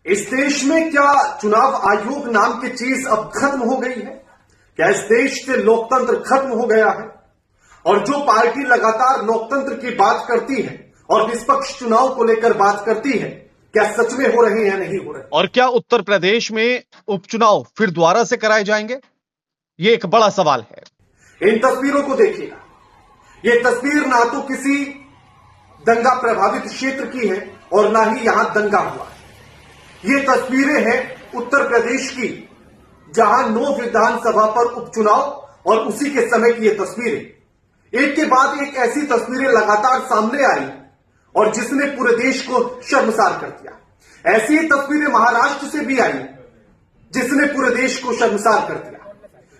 इस देश में क्या चुनाव आयोग नाम की चीज अब खत्म हो गई है? क्या इस देश से लोकतंत्र खत्म हो गया है? और जो पार्टी लगातार लोकतंत्र की बात करती है और निष्पक्ष चुनाव को लेकर बात करती है, क्या सच में हो रहे हैं या नहीं हो रहे? और क्या उत्तर प्रदेश में उपचुनाव फिर दोबारा से कराए जाएंगे? ये एक बड़ा सवाल है। इन तस्वीरों को देखिएगा। ये तस्वीर ना तो किसी दंगा प्रभावित क्षेत्र की है और ना ही यहां दंगा हुआ है। ये तस्वीरें हैं उत्तर प्रदेश की, जहां 9 विधानसभा पर उपचुनाव और उसी के समय की ये तस्वीरें एक के बाद एक ऐसी तस्वीरें लगातार सामने आई और जिसने पूरे देश को शर्मसार कर दिया। ऐसी ही तस्वीरें महाराष्ट्र से भी आई जिसने पूरे देश को शर्मसार कर दिया,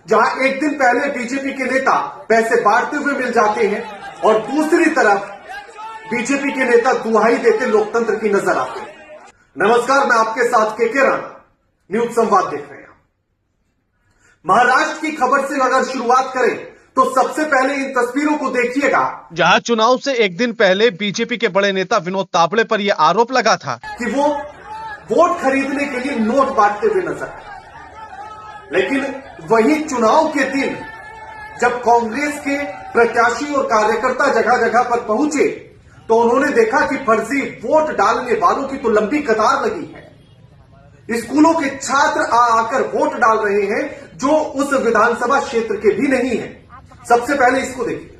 जहां एक दिन पहले बीजेपी के नेता पैसे बांटते हुए मिल जाते हैं और दूसरी तरफ बीजेपी के नेता दुहाई देते लोकतंत्र की नजर आते हैं। नमस्कार, मैं आपके साथ के राणा, न्यूज संवाद देख रहे हैं। महाराष्ट्र की खबर से अगर शुरुआत करें तो सबसे पहले इन तस्वीरों को देखिएगा, जहां चुनाव से एक दिन पहले बीजेपी के बड़े नेता विनोद तावड़े पर यह आरोप लगा था कि वो वोट खरीदने के लिए नोट बांटते हुए नजर आए। लेकिन वही चुनाव के दिन जब कांग्रेस के प्रत्याशी और कार्यकर्ता जगह जगह पर पहुंचे तो उन्होंने देखा कि फर्जी वोट डालने वालों की तो लंबी कतार लगी है। स्कूलों के छात्र आकर वोट डाल रहे हैं जो उस विधानसभा क्षेत्र के भी नहीं है। सबसे पहले इसको देखिए।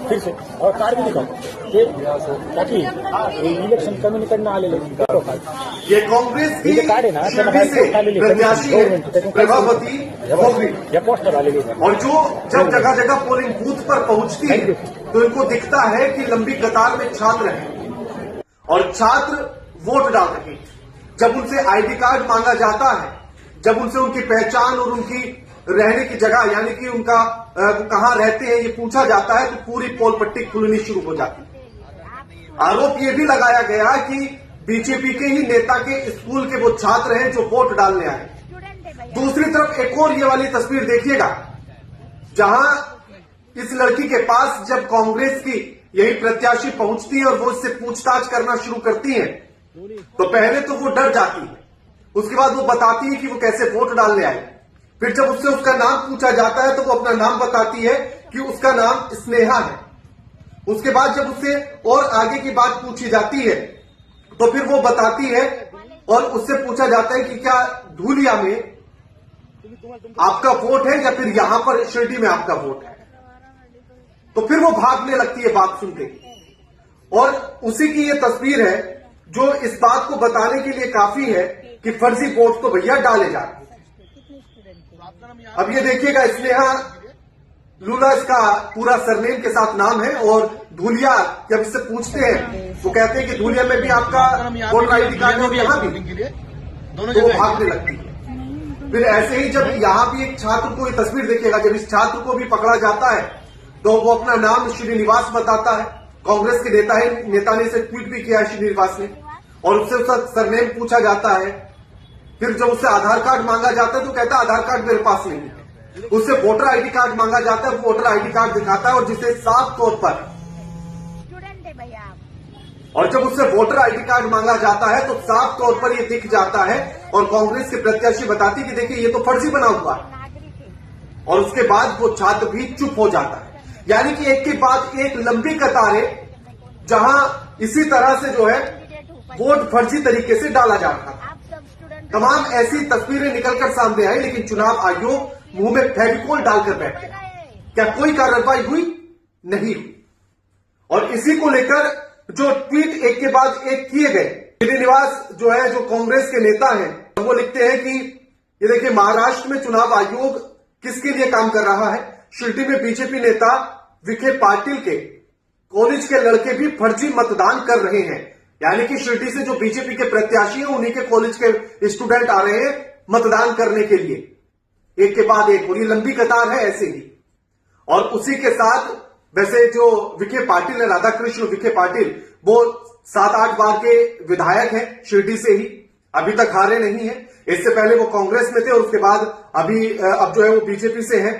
फिर से और कार्ड भी दिखाओ ताकि इलेक्शन कमी निकलना आलेले ये कांग्रेस की कार्ड है ना प्रत्याशी है प्रभावती या पोस्टर आलेली और जो जब जगह जगह पोलिंग बूथ पर पहुंचती है तो इनको दिखता है कि लंबी कतार में छात्र हैं और छात्र वोट डाल रहे हैं। जब उनसे आईडी कार्ड मांगा जाता है, जब उनसे उनकी पहचान और उनकी रहने की जगह यानी कि उनका कहां रहते हैं ये पूछा जाता है तो पूरी पोल पट्टी खुलनी शुरू हो जाती है। आरोप ये भी लगाया गया कि बीजेपी के ही नेता के स्कूल के वो छात्र हैं जो वोट डालने आए। दूसरी तरफ एक और ये वाली तस्वीर देखिएगा, जहां इस लड़की के पास जब कांग्रेस की यही प्रत्याशी पहुंचती है और वो इससे पूछताछ करना शुरू करती है तो पहले तो वो डर जाती है, उसके बाद वो बताती है कि वो कैसे वोट डालने आई। फिर जब उससे उसका नाम पूछा जाता है तो वो अपना नाम बताती है कि उसका नाम स्नेहा है। उसके बाद जब उससे और आगे की बात पूछी जाती है तो फिर वो बताती है और उससे पूछा जाता है कि क्या धूलिया में आपका वोट है या फिर यहां पर शिरडी में आपका वोट है। तो फिर वो भागने लगती है बात सुनते और उसी की ये तस्वीर है जो इस बात को बताने के लिए काफी है कि फर्जी वोट तो भैया डाले जा रहे हैं। अब ये देखिएगा, स्नेहा लूला इसका पूरा सरनेम के साथ नाम है और धूलिया जब इससे पूछते हैं वो कहते हैं कि धूलिया में भी आपका वोटर आईडी कार्ड है और यहां भी, तो वो भागने लगती है। फिर ऐसे ही जब यहां भी एक छात्र को ये तस्वीर देखिएगा, जब इस छात्र को भी पकड़ा जाता है तो वो अपना नाम श्रीनिवास बताता है। कांग्रेस के नेता ने इसे ट्वीट भी किया है श्रीनिवास ने, और उससे उसका सरनेम पूछा जाता है। फिर जब उससे आधार कार्ड मांगा जाता है तो कहता है आधार कार्ड मेरे पास नहीं है। उससे वोटर आईडी कार्ड मांगा जाता है, वोटर आईडी कार्ड दिखाता है और जिसे साफ तौर पर, और जब उससे वोटर आईडी कार्ड मांगा जाता है तो साफ तौर पर ये दिख जाता है और कांग्रेस के प्रत्याशी बताती कि देखिए ये तो फर्जी बना हुआ है। और उसके बाद वो छात्र भी चुप हो जाता है। यानी कि एक के बाद एक लंबी कतारें जहां इसी तरह से जो है वोट फर्जी तरीके से डाला जा रहा था। तमाम ऐसी तस्वीरें निकलकर सामने आई, लेकिन चुनाव आयोग मुंह में फेविकोल डालकर बैठ गया। क्या कोई कार्रवाई हुई? नहीं हुई। और इसी को लेकर जो ट्वीट एक के बाद एक किए गए, श्रीनिवास जो है, जो कांग्रेस के नेता हैं, वो लिखते हैं कि ये देखिए महाराष्ट्र में चुनाव आयोग किसके लिए काम कर रहा है। शिरडी में बीजेपी नेता विखे पाटिल के कॉलेज के लड़के भी फर्जी मतदान कर रहे हैं। यानी कि शिरडी से जो बीजेपी के प्रत्याशी हैं उन्हीं के कॉलेज के स्टूडेंट आ रहे हैं मतदान करने के लिए, एक के बाद एक, और ये लंबी कतार है ऐसे ही। और उसी के साथ वैसे जो विखे पाटिल है, राधा कृष्ण विखे पाटिल, वो 7-8 बार के विधायक हैं शिरडी से ही, अभी तक हारे नहीं है। इससे पहले वो कांग्रेस में थे और उसके बाद अभी अब जो है वो बीजेपी से है।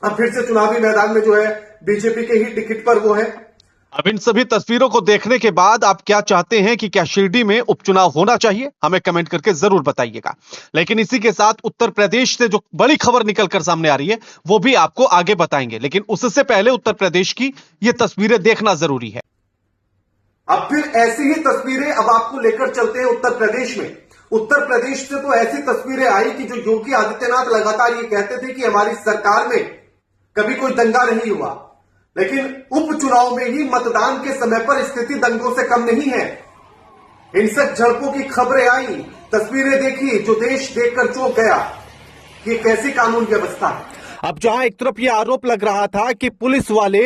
अब फिर से चुनावी मैदान में जो है बीजेपी के ही टिकट पर वो है। अब इन सभी तस्वीरों को देखने के बाद आप क्या चाहते हैं कि क्या शिरडी में उपचुनाव होना चाहिए, हमें कमेंट करके जरूर बताइएगा। लेकिन इसी के साथ उत्तर प्रदेश से जो बड़ी खबर निकलकर सामने आ रही है वो भी आपको आगे बताएंगे, लेकिन उससे पहले उत्तर प्रदेश की ये तस्वीरें देखना जरूरी है। अब फिर ऐसी ही तस्वीरें अब आपको लेकर चलते हैं उत्तर प्रदेश में। उत्तर प्रदेश से तो ऐसी तस्वीरें आई कि जो योगी आदित्यनाथ लगातार ये कहते थे कि हमारी सरकार में कभी कोई दंगा नहीं हुआ, लेकिन उपचुनाव में ही मतदान के समय पर स्थिति दंगों से कम नहीं है। हिंसक झड़पों की खबरें आई, तस्वीरें देखी, जो देश देखकर चौंक गया कि कैसी कानून व्यवस्था है। अब जहां एक तरफ यह आरोप लग रहा था कि पुलिस वाले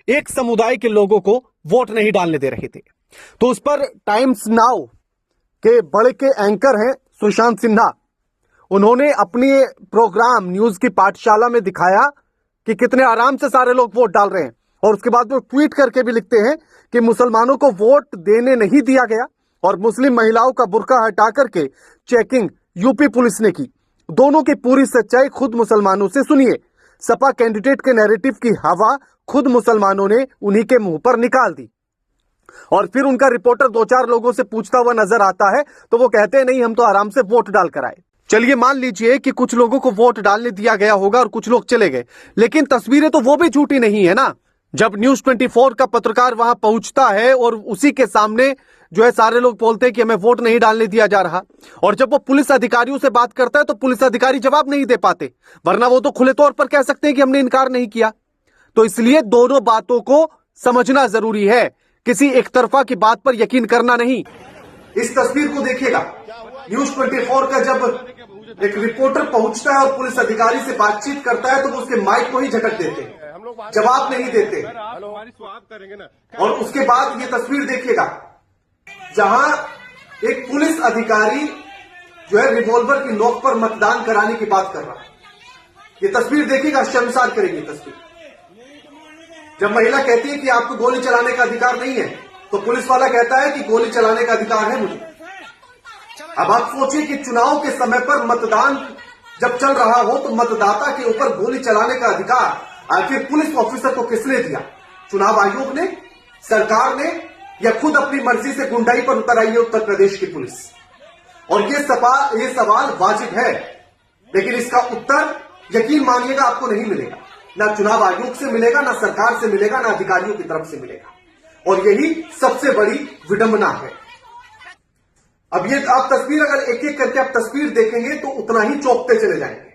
एक समुदाय के लोगों को वोट नहीं डालने दे रहे थे, तो उस पर टाइम्स नाउ के बड़े के एंकर हैं सुशांत सिन्हा, उन्होंने अपनी प्रोग्राम न्यूज की पाठशाला में दिखाया कि कितने आराम से सारे लोग वोट डाल रहे हैं। और उसके बाद वो ट्वीट करके भी लिखते हैं कि मुसलमानों को वोट देने नहीं दिया गया और मुस्लिम महिलाओं का बुर्का हटा करके चेकिंग यूपी पुलिस ने की। दोनों की पूरी सच्चाई खुद मुसलमानों से सुनिए। सपा कैंडिडेट के नैरेटिव की हवा खुद मुसलमानों ने उन्हीं के मुंह पर निकाल दी। और फिर उनका रिपोर्टर दो चार लोगों से पूछता हुआ नजर आता है तो वो कहते हैं नहीं, हम तो आराम से वोट डाल कर आए। चलिए मान लीजिए कि कुछ लोगों को वोट डालने दिया गया होगा और कुछ लोग चले गए, लेकिन तस्वीरें तो वो भी झूठी नहीं है ना। जब न्यूज 24 का पत्रकार वहां पहुंचता है और उसी के सामने जो है सारे लोग बोलते हैं कि हमें वोट नहीं डालने दिया जा रहा, और जब वो पुलिस अधिकारियों से बात करता है तो पुलिस अधिकारी जवाब नहीं दे पाते, वरना वो तो खुले तौर पर कह सकते हैं कि हमने इनकार नहीं किया। तो इसलिए दोनों बातों को समझना जरूरी है, किसी एक तरफा की बात पर यकीन करना नहीं। इस तस्वीर को देखिएगा, न्यूज 24 का जब एक रिपोर्टर पहुंचता है और पुलिस अधिकारी से बातचीत करता है तो वो उसके माइक को ही झटक देते हैं, जवाब नहीं देते। और उसके बाद ये तस्वीर देखिएगा जहां एक पुलिस अधिकारी जो है रिवॉल्वर की नोक पर मतदान कराने की बात कर रहा है। ये तस्वीर देखिएगा, शर्मसार करेगी तस्वीर। जब महिला कहती है कि आपको गोली चलाने का अधिकार नहीं है, तो पुलिस वाला कहता है कि गोली चलाने का अधिकार है मुझे। अब आप सोचिए कि चुनाव के समय पर मतदान जब चल रहा हो तो मतदाता के ऊपर गोली चलाने का अधिकार आखिर पुलिस ऑफिसर को किसने दिया? चुनाव आयोग ने, सरकार ने, या खुद अपनी मर्जी से गुंडाई पर उतर आई है उत्तर प्रदेश की पुलिस? और ये सवाल वाजिब है, लेकिन इसका उत्तर यकीन मानिएगा आपको नहीं मिलेगा। ना चुनाव आयोग से मिलेगा, ना सरकार से मिलेगा, ना अधिकारियों की तरफ से मिलेगा। और यही सबसे बड़ी विडंबना है। अब ये आप तस्वीर अगर एक एक करके आप तस्वीर देखेंगे तो उतना ही चौंकते चले जाएंगे।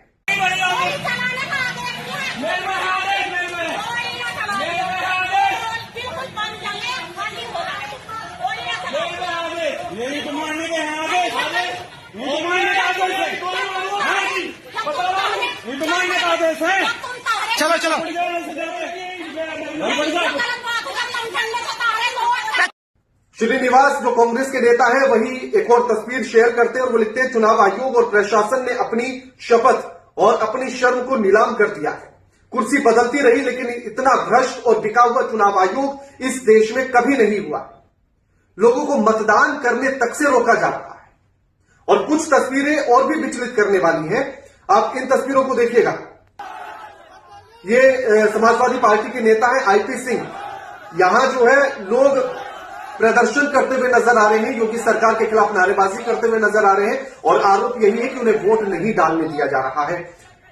चलो चलो श्रीनिवास जो कांग्रेस के नेता है वही एक और तस्वीर शेयर करते हैं और वो लिखते हैं चुनाव आयोग और प्रशासन ने अपनी शपथ और अपनी शर्म को नीलाम कर दिया है। कुर्सी बदलती रही लेकिन इतना भ्रष्ट और बिका हुआ चुनाव आयोग इस देश में कभी नहीं हुआ। लोगों को मतदान करने तक से रोका जा रहा है। और कुछ तस्वीरें और भी विचलित करने वाली हैं। आप इन तस्वीरों को देखिएगा। ये समाजवादी पार्टी के नेता है आईपी सिंह। यहां जो है लोग प्रदर्शन करते हुए नजर आ रहे हैं, योगी सरकार के खिलाफ नारेबाजी करते हुए नजर आ रहे हैं और आरोप यही है कि उन्हें वोट नहीं डालने दिया जा रहा है।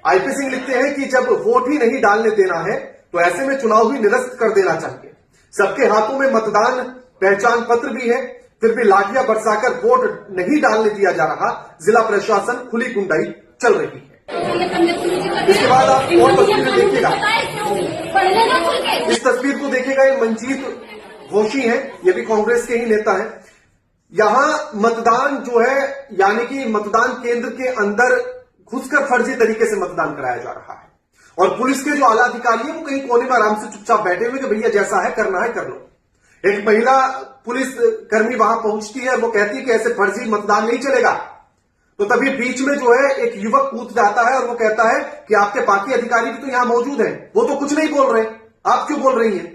आईपी सिंह लिखते हैं कि जब वोट ही नहीं डालने देना है तो ऐसे में चुनाव भी निरस्त कर देना चाहिए। सबके हाथों में मतदान पहचान पत्र भी है, फिर भी लाठियां बरसाकर वोट नहीं डालने दिया जा रहा। जिला प्रशासन खुली गुंडाई चल रही है। इसके बाद आप और तस्वीरें देखिएगा। इस तस्वीर को देखिएगा, ये मंजीत घोषी है, ये भी कांग्रेस के ही नेता है। यहां मतदान जो है यानी कि मतदान केंद्र के अंदर घुसकर फर्जी तरीके से मतदान कराया जा रहा है और पुलिस के जो आला अधिकारी है वो कहीं कोने में आराम से चुपचाप बैठे हुए कि भैया जैसा है करना है कर लो। एक महिला पुलिस कर्मी वहां पहुंचती है, वो कहती है कि ऐसे फर्जी मतदान नहीं चलेगा। तो तभी बीच में जो है एक युवक कूद जाता है और वो कहता है कि आपके बाकी अधिकारी भी तो यहां मौजूद हैं, वो तो कुछ नहीं बोल रहे, आप क्यों बोल रही हैं?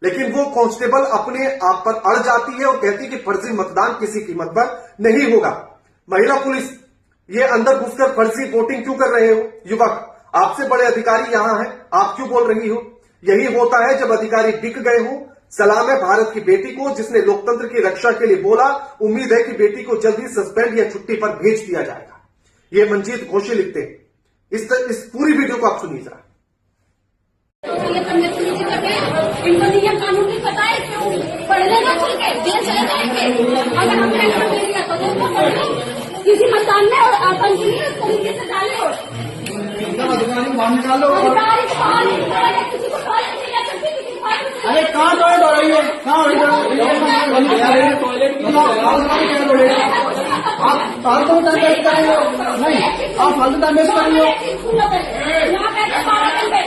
लेकिन वो कांस्टेबल अपने आप पर अड़ जाती है और कहती है कि फर्जी मतदान किसी कीमत पर नहीं होगा। महिला पुलिस ये अंदर घुसकर फर्जी वोटिंग क्यों कर रहे हो? युवक, आपसे बड़े अधिकारी यहां हैं, आप क्यों बोल रही हो? यही होता है जब अधिकारी बिक गए हो। सलाम है भारत की बेटी को जिसने लोकतंत्र की रक्षा के लिए बोला। उम्मीद है कि बेटी को जल्द ही सस्पेंड या छुट्टी पर भेज दिया जाएगा। ये मंजीत घोषी लिखते हैं। इस पूरी वीडियो को आप सुनिए जरा। इनको नियम कानून नहीं पता है, क्यों पढ़ने ना चल के जेल चले जाएंगे। अगर हमने एंटर ले लिया तो उनको पढ़ने किसी मतदान में और आतंकी इस तरीके से डाले हो अधिकारी को बाहर निकालो। अधिकारी को बाहर निकालो, किसी को टॉयलेट नहीं ले सकते, किसी को अरे कहाँ टॉयलेट हो रही है? कहाँ हो रही है? आप फालतू टाइम वेस्ट कर रही हो। नहीं, आप फालतू टाइम वेस्ट कर रही हो। यहाँ बैठे 12 घंटे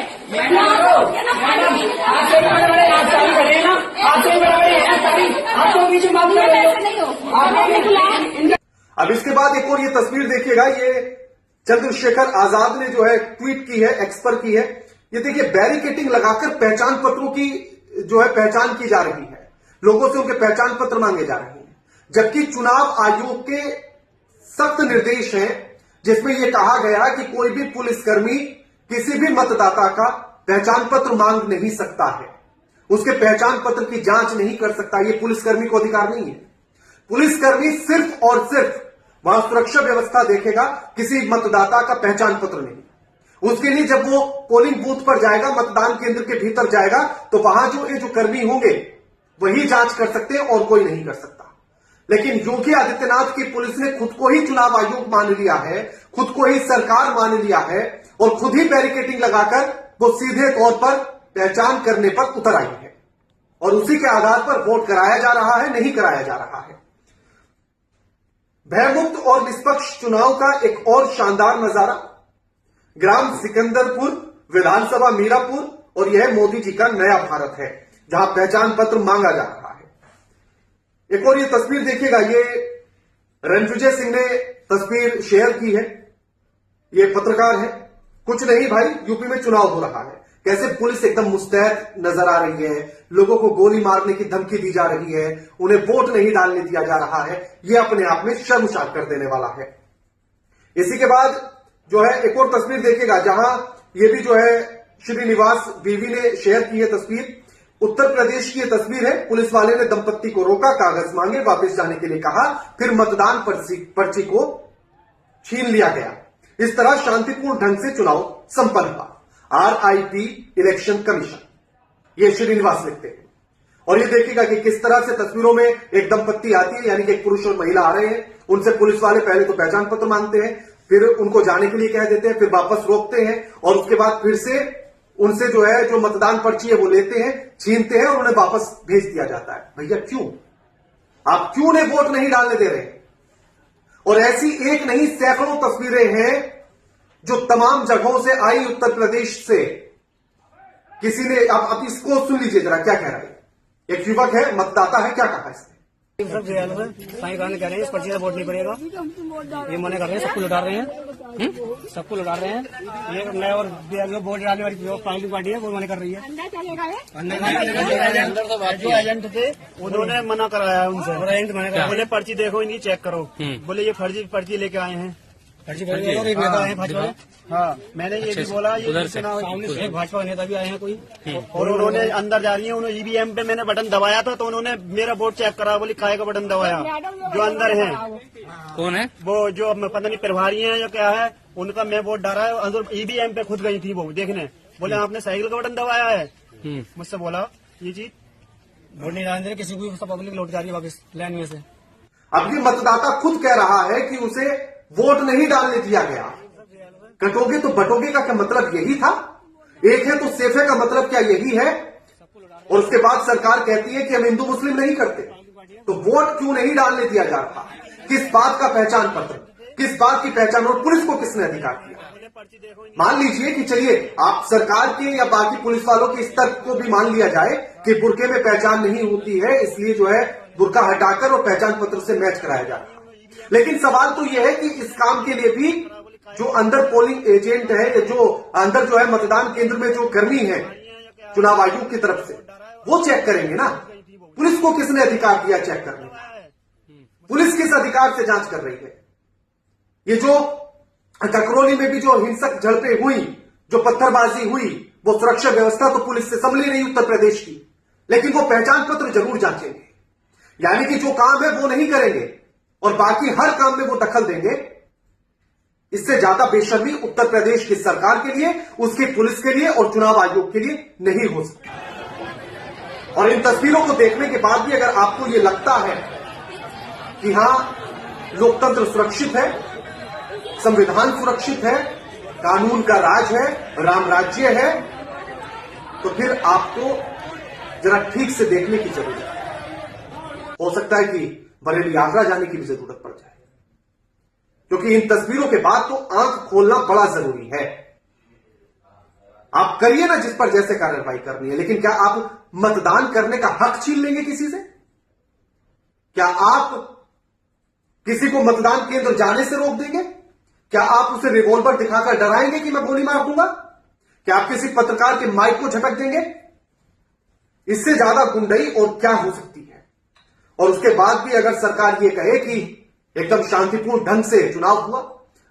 अब इसके बाद एक और ये तस्वीर देखिएगा। ये चंद्रशेखर आजाद ने जो है ट्वीट की है, एक्स पर की है। ये देखिए, बैरिकेटिंग लगाकर पहचान पत्रों की जो है पहचान की जा रही है। लोगों से उनके पहचान पत्र मांगे जा रहे हैं, जबकि चुनाव आयोग के सख्त निर्देश हैं जिसमें यह कहा गया कि कोई भी पुलिसकर्मी किसी भी मतदाता का पहचान पत्र मांग नहीं सकता है, उसके पहचान पत्र की जांच नहीं कर सकता। यह पुलिसकर्मी को अधिकार नहीं है। पुलिसकर्मी सिर्फ और सिर्फ वहां सुरक्षा व्यवस्था देखेगा, किसी मतदाता का पहचान पत्र नहीं। उसके लिए जब वो पोलिंग बूथ पर जाएगा, मतदान केंद्र के भीतर जाएगा, तो वहां जो कर्मी होंगे वही जांच कर सकते हैं और कोई नहीं कर सकता। लेकिन योगी आदित्यनाथ की पुलिस ने खुद को ही चुनाव आयोग मान लिया है, खुद को ही सरकार मान लिया है और खुद ही बैरिकेटिंग लगाकर वो सीधे तौर पर पहचान करने पर उतर आई है और उसी के आधार पर वोट कराया जा रहा है, नहीं कराया जा रहा है। भयमुक्त और निष्पक्ष चुनाव का एक और शानदार नजारा ग्राम सिकंदरपुर, विधानसभा मीरापुर, और यह मोदी जी का नया भारत है जहां पहचान पत्र मांगा जा रहा है। एक और ये तस्वीर देखिएगा। ये रणविजय सिंह ने तस्वीर शेयर की है। ये पत्रकार है। कुछ नहीं भाई, यूपी में चुनाव हो रहा है, कैसे पुलिस एकदम मुस्तैद नजर आ रही है, लोगों को गोली मारने की धमकी दी जा रही है, उन्हें वोट नहीं डालने दिया जा रहा है। यह अपने आप में शर्मसार कर देने वाला है। इसी के बाद जो है एक और तस्वीर देखिएगा जहां ये भी जो है श्रीनिवास बीवी ने शेयर की है तस्वीर। उत्तर प्रदेश की यह तस्वीर है। पुलिस वाले ने दंपत्ति को रोका, कागज मांगे, वापस जाने के लिए कहा, फिर मतदान पर्ची को छीन लिया गया। इस तरह शांतिपूर्ण ढंग से चुनाव संपन्न हुआ। RIP इलेक्शन कमीशन, ये श्रीनिवास लिखते हैं। और ये देखिएगा कि किस तरह से तस्वीरों में एक दंपत्ति आती है, यानी कि एक पुरुष और महिला आ रहे हैं। उनसे पुलिस वाले पहले तो पहचान पत्र मांगते हैं, फिर उनको जाने के लिए कह देते हैं, फिर वापस रोकते हैं और उसके बाद फिर से उनसे जो है जो मतदान पर्ची है वो लेते हैं, छीनते हैं और उन्हें वापस भेज दिया जाता है। भैया क्यों? आप क्यों उन्हें वोट नहीं डालने दे रहे? और ऐसी एक नहीं सैकड़ों तस्वीरें हैं जो तमाम जगहों से आई उत्तर प्रदेश से। किसी ने आप इसको सुन लीजिए जरा क्या कह रहा है। एक युवक है, मतदाता है, क्या कहा इसने? सब साईं कह रहे हैं इस पर्ची से वोट नहीं पड़ेगा, ये मना कर रहे हैं, सबको लुटा रहे हैं, सबको लुटा रहे हैं। ये नया और वोट डालने वाली जो कांग्रेस पार्टी है वो मना कर रही है। जो एजेंट थे उन्होंने मना कराया है उनसे, एजेंट मना कराया, बोले पर्ची देखो इनकी चेक करो, बोले ये फर्जी पर्ची लेके आए हैं। एक नेता आए हैं भाजपा में। हाँ, मैंने ये भी बोला, ये एक भाजपा नेता भी आए हैं कोई, और उन्होंने अंदर जा रही है। उन्होंने EVM पे मैंने बटन दबाया था तो उन्होंने मेरा वोट चेक करा, बोली काय का बटन दबाया। जो अंदर है कौन है वो? जो पता नहीं प्रभारी है या क्या है, उनका मैं वोट डाला है। अंदर EVM पे खुद गई थी वो देखने, बोले आपने साइकिल का बटन दबाया है। मुझसे बोला ये चीज वोट नहीं डालने, किसी को पब्लिक लौट जा रही है वापस लाइन में से। अब ये मतदाता खुद कह रहा है कि उसे वोट नहीं डालने दिया गया। कटोगे तो बटोगे का क्या मतलब यही था? एक है तो सेफे का मतलब क्या यही है? और उसके बाद सरकार कहती है कि हम हिंदू मुस्लिम नहीं करते, तो वोट क्यों नहीं डालने दिया जा रहा? किस बात का पहचान पत्र, किस बात की पहचान, और पुलिस को किसने अधिकार दिया? मान लीजिए कि चलिए आप सरकार के या बाकी पुलिस वालों के इस तर्क को भी मान लिया जाए कि बुरके में पहचान नहीं होती है, इसलिए जो है बुरका हटाकर और पहचान पत्र से मैच कराया जा रहा है। लेकिन सवाल तो यह है कि इस काम के लिए भी जो अंदर पोलिंग एजेंट है या जो अंदर जो है मतदान केंद्र में जो कर्मी है चुनाव आयोग की तरफ से, वो चेक करेंगे ना। पुलिस को किसने अधिकार दिया चेक करने का? पुलिस किस अधिकार से जांच कर रही है? ये जो ककरौली में भी जो हिंसक झड़पें हुई, जो पत्थरबाजी हुई, वो सुरक्षा व्यवस्था तो पुलिस से संभली नहीं उत्तर प्रदेश की, लेकिन वो पहचान पत्र जरूर जांचेंगे। यानी कि जो काम है वो नहीं करेंगे और बाकी हर काम में वो दखल देंगे। इससे ज्यादा बेशर्मी उत्तर प्रदेश की सरकार के लिए, उसकी पुलिस के लिए और चुनाव आयोग के लिए नहीं हो सकती। और इन तस्वीरों को देखने के बाद भी अगर आपको यह लगता है कि हां, लोकतंत्र सुरक्षित है, संविधान सुरक्षित है, कानून का राज है, राम राज्य है, तो फिर आपको जरा ठीक से देखने की जरूरत है। हो सकता है कि बरेली आगरा जाने की भी जरूरत पड़ जाए, क्योंकि इन तस्वीरों के बाद तो आंख खोलना बड़ा जरूरी है। आप करिए ना जिस पर जैसे कार्रवाई करनी है, लेकिन क्या आप मतदान करने का हक छीन लेंगे किसी से? क्या आप किसी को मतदान केंद्र जाने से रोक देंगे? क्या आप उसे रिवॉल्वर दिखाकर डराएंगे कि मैं गोली मार दूंगा? क्या आप किसी पत्रकार के माइक को झटक देंगे? इससे ज्यादा गुंडई और क्या हो सकती है? और उसके बाद भी अगर सरकार ये कहे कि एकदम शांतिपूर्ण ढंग से चुनाव हुआ,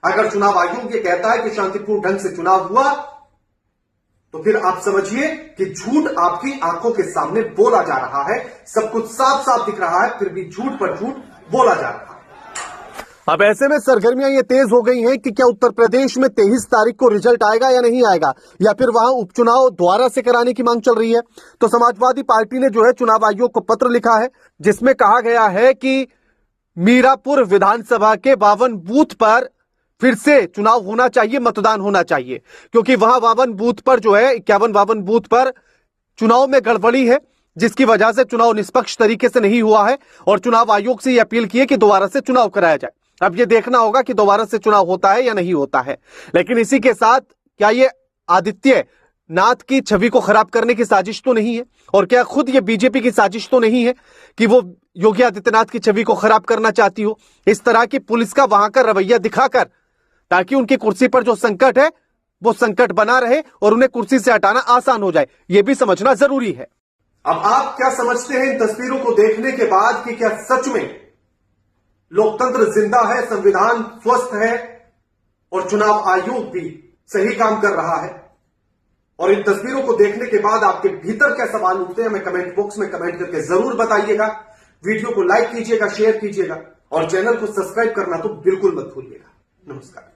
अगर चुनाव आयोग ये कहता है कि शांतिपूर्ण ढंग से चुनाव हुआ, तो फिर आप समझिए कि झूठ आपकी आंखों के सामने बोला जा रहा है। सब कुछ साफ साफ दिख रहा है, फिर भी झूठ पर झूठ बोला जा रहा है। अब ऐसे में सरगर्मियां ये तेज हो गई हैं कि क्या उत्तर प्रदेश में 23 तारीख को रिजल्ट आएगा या नहीं आएगा, या फिर वहां उपचुनाव दोबारा से कराने की मांग चल रही है। तो समाजवादी पार्टी ने जो है चुनाव आयोग को पत्र लिखा है, जिसमें कहा गया है कि मीरापुर विधानसभा के 52 बूथ पर फिर से चुनाव होना चाहिए, मतदान होना चाहिए, क्योंकि वहां 52 बूथ पर जो है 51 बूथ पर चुनाव में गड़बड़ी है, जिसकी वजह से चुनाव निष्पक्ष तरीके से नहीं हुआ है और चुनाव आयोग से यह अपील की है कि दोबारा से चुनाव कराया जाए। अब यह देखना होगा कि दोबारा से चुनाव होता है या नहीं होता है। लेकिन इसी के साथ क्या यह आदित्यनाथ की छवि को खराब करने की साजिश तो नहीं है, और क्या खुद यह बीजेपी की साजिश तो नहीं है कि वो योगी आदित्यनाथ की छवि को खराब करना चाहती हो, इस तरह की पुलिस का वहां का रवैया दिखाकर, ताकि उनकी कुर्सी पर जो संकट है वो संकट बना रहे और उन्हें कुर्सी से हटाना आसान हो जाए। यह भी समझना जरूरी है। अब आप क्या समझते हैं इन तस्वीरों को देखने के बाद कि क्या सच में लोकतंत्र जिंदा है, संविधान स्वस्थ है और चुनाव आयोग भी सही काम कर रहा है? और इन तस्वीरों को देखने के बाद आपके भीतर क्या सवाल उठते हैं, हमें कमेंट बॉक्स में कमेंट करके जरूर बताइएगा। वीडियो को लाइक कीजिएगा, शेयर कीजिएगा और चैनल को सब्सक्राइब करना तो बिल्कुल मत भूलिएगा। नमस्कार।